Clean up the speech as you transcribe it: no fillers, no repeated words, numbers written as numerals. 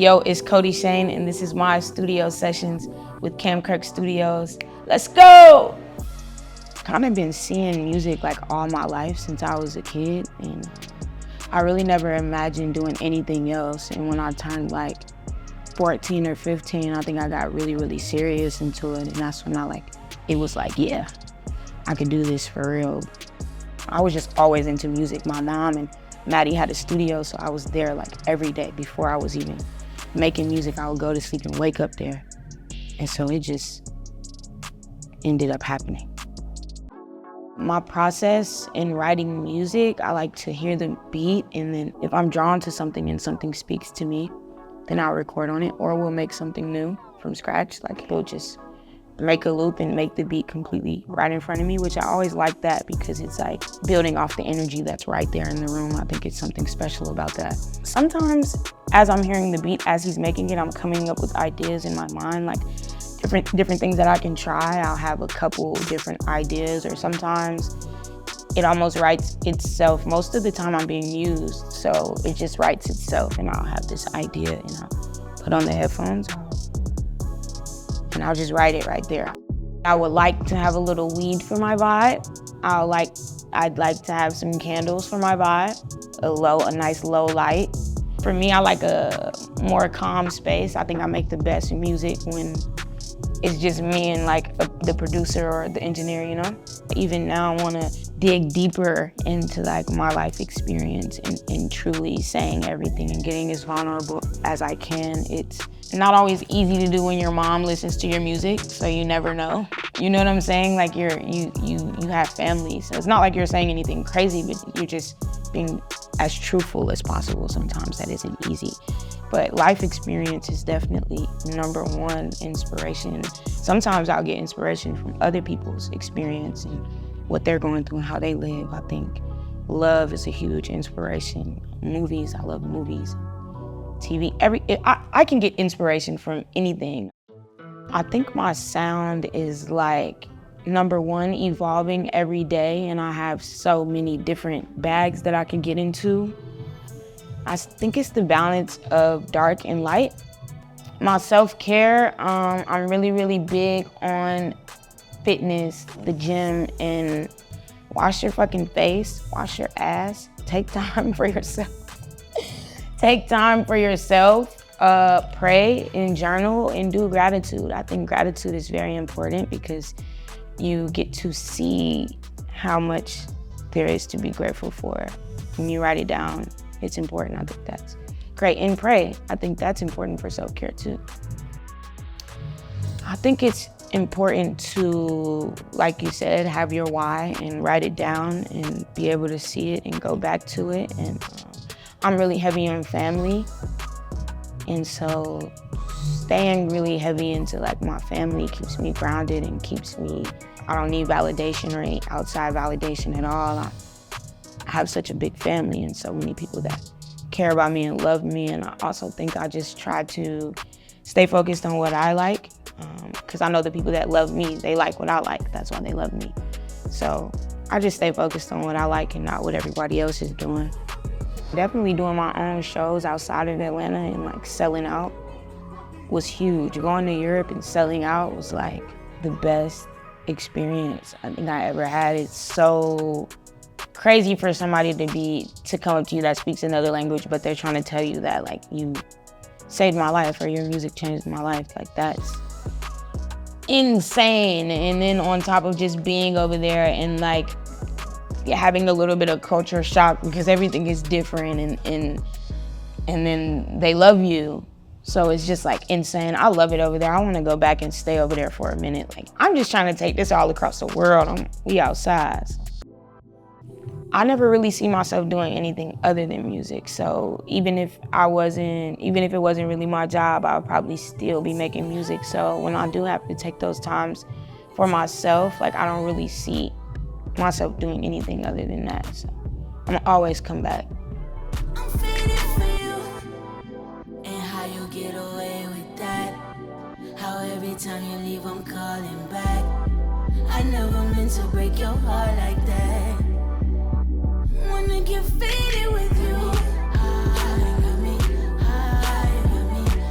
Yo, it's Kodie Shane, and this is my studio sessions with Cam Kirk Studios. Let's go! Kind of been seeing music like all my life since I was a kid, and I really never imagined doing anything else. And when I turned like 14 or 15, I think I got really serious into it, and that's when it was like, yeah, I could do this for real. I was just always into music. My mom and Maddie had a studio, so I was there like every day before I was even making music. I would go to sleep and wake up there. And so it just ended up happening. My process in writing music, I like to hear the beat, and then if I'm drawn to something and something speaks to me, then I'll record on it, or we'll make something new from scratch. Like he'll just make a loop and make the beat completely right in front of me, which I always like that because it's like building off the energy that's right there in the room. I think it's something special about that. Sometimes as I'm hearing the beat, as he's making it, I'm coming up with ideas in my mind, like different things that I can try. I'll have a couple different ideas, or sometimes it almost writes itself. Most of the time I'm being used, so it just writes itself, and I'll have this idea and I'll put on the headphones and I'll just write it right there. I would like to have a little weed for my vibe. I'd like to have some candles for my vibe, a nice low light. For me, I like a more calm space. I think I make the best music when it's just me and like the producer or the engineer, you know? Even now I wanna dig deeper into like my life experience and truly saying everything and getting as vulnerable as I can. It's not always easy to do when your mom listens to your music, so you never know. You know what I'm saying? Like you have family, so it's not like you're saying anything crazy, but you're just being as truthful as possible. Sometimes that isn't easy. But life experience is definitely number one inspiration. Sometimes I'll get inspiration from other people's experience and what they're going through and how they live. I think love is a huge inspiration. Movies, I love movies. TV, I can get inspiration from anything. I think my sound is like, number one, evolving every day, and I have so many different bags that I can get into. I think it's the balance of dark and light. My self-care, I'm really big on fitness, the gym, and wash your fucking face, wash your ass, take time for yourself. Take time for yourself, pray and journal and do gratitude. I think gratitude is very important because you get to see how much there is to be grateful for. When you write it down, it's important. I think that's great. And pray. I think that's important for self-care too. I think it's important to, like you said, have your why and write it down and be able to see it and go back to it. And I'm really heavy on family. And so staying really heavy into like my family keeps me grounded and I don't need validation or any outside validation at all. I have such a big family and so many people that care about me and love me. And I also think I just try to stay focused on what I like, because I know the people that love me, they like what I like. That's why they love me. So I just stay focused on what I like and not what everybody else is doing. Definitely doing my own shows outside of Atlanta and like selling out was huge. Going to Europe and selling out was like the best experience I think I ever had. It's so crazy for somebody to come up to you that speaks another language, but they're trying to tell you that like you saved my life or your music changed my life. Like that's insane. And then on top of just being over there and like having a little bit of culture shock because everything is different and then they love you. So it's just like insane. I love it over there. I want to go back and stay over there for a minute. Like I'm just trying to take this all across the world. We outside. I never really see myself doing anything other than music. So even if it wasn't really my job, I would probably still be making music. So when I do have to take those times for myself, like I don't really see myself doing anything other than that. So I'm gonna always come back. I'm faded for you, and how you get away with that. How every time you leave, I'm calling back. I never meant to break your heart like that. Wanna get faded with you. High, you got me, high, you got me.